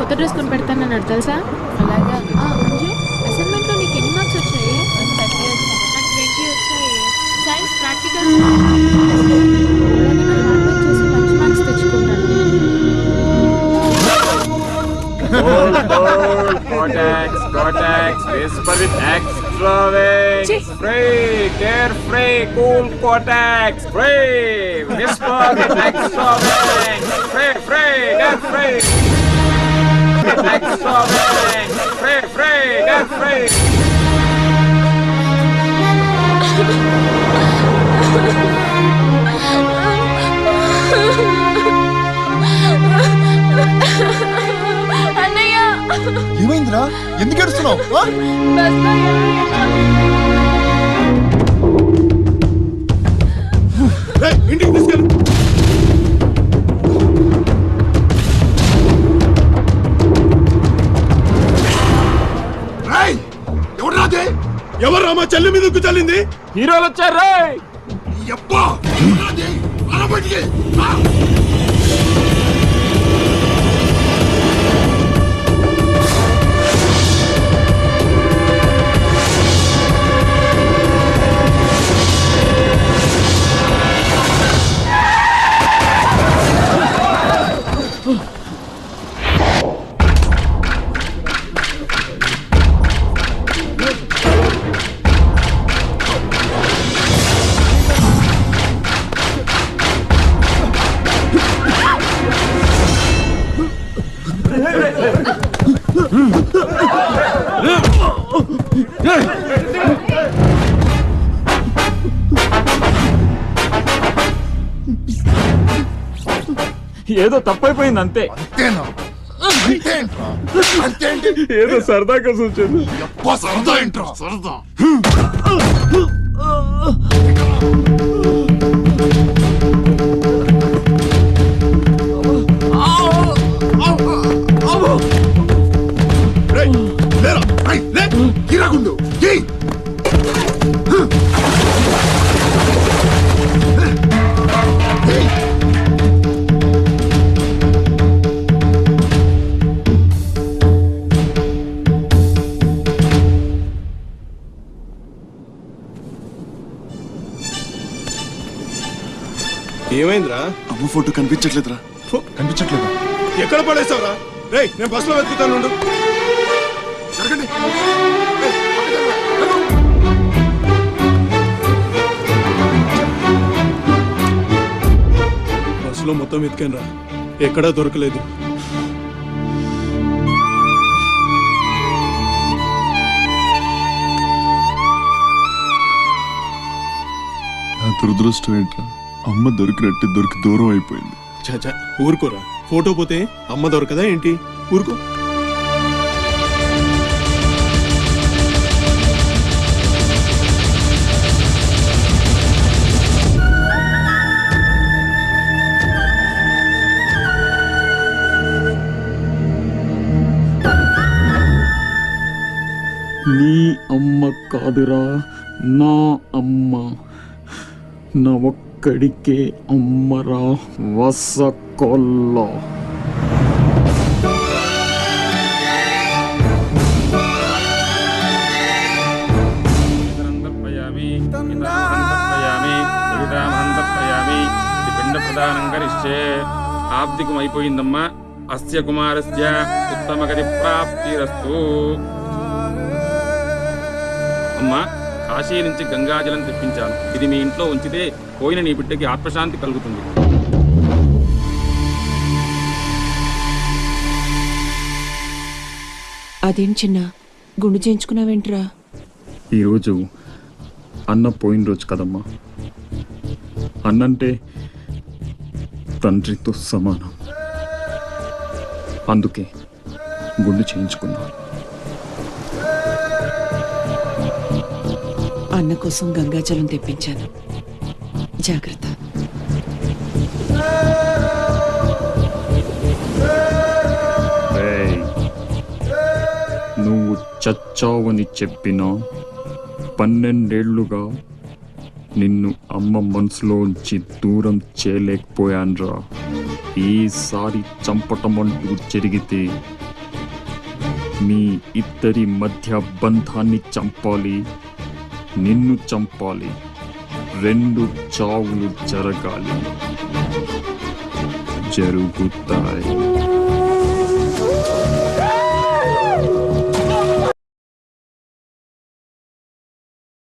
కొత్త డ్రెస్ కొని పెడతానన్నాడు తెలుసా? అలాగా? అంజు, అసైన్మెంట్లో నీకు ఎన్ని మార్క్స్ వచ్చాయి? నాకు 20 వచ్చాయి. సైన్స్ ప్రాక్టికల్స్ చేసి మంచి మార్క్స్ తెచ్చుకుంటాను. Cortex, whisper with extra wings. Free, carefree, cool Cortex. Free, whisper with extra wings. Free, carefree. With extra wings. Free, carefree. అన్నయ్య, ఏమైందిరా? ఎందుకు ఏడుస్తున్నావు? బస్లో ఇంటికి తీసుకెళ్ళు. ఎవరు మా చెల్లి మీదకు చల్లింది? హీరోలు వచ్చారు. ఏదో తప్పైపోయింది అంతే. ఏదో సరదాగా సూచన. సరదా ఏంట్రా సరదా? ఏమైందిరా? అమ్మ ఫోటో కనిపించట్లేదురా. కనిపించట్లేదా? ఎక్కడ పడేసావురా? రేయ్, నేను బస్సులో వెతుకుతాను. బస్సులో మొత్తం వెతికాను రా, ఎక్కడా దొరకలేదు. నా దురదృష్టం ఏంట్రా, అమ్మ దొరికి దూరం అయిపోయింది. చాచా ఊరుకోరా, ఫోటో పోతే అమ్మ దొరకదా ఏంటి? ఊరుకో. నీ అమ్మ కాదురా, నా అమ్మ. నా ఒక్కడికే అమ్మరా వసకొల్ల. పిండ ప్రదానం కరిష్యే. ఆబ్దికం అయిపోయిందమ్మా. అస్య కుమారస్య ఉత్తమగతి ప్రాప్తిరస్తు. అమ్మా, కాశీ నుంచి గంగాజలం తెప్పించాను. ఇది మీ ఇంట్లో ఉంచితే పోయిన నీ బిడ్డకి ఆత్మశాంతి కలుగుతుంది. అదేం చిన్న గుండు చేయించుకున్నావేంట్రా? ఈరోజు అన్న పోయిన రోజు కదమ్మా. అన్నంటే తండ్రితో సమానం. అందుకే గుండు చేయించుకున్నా. అన్న కోసం గంగాజలం తెప్పించాను, జాగ్రత్త. నువ్వు చచ్చావని చెప్పినా 12 ఏళ్లుగా నిన్ను అమ్మ మనసులోంచి దూరం చేయలేకపోయాన్రా. ఈసారి చంపటం అంటూ జరిగితే మీ ఇద్దరి మధ్య బంధాన్ని చంపాలి, నిన్ను చంపాలి, 2 చావులు జరగాలి, జరుగుతాయి.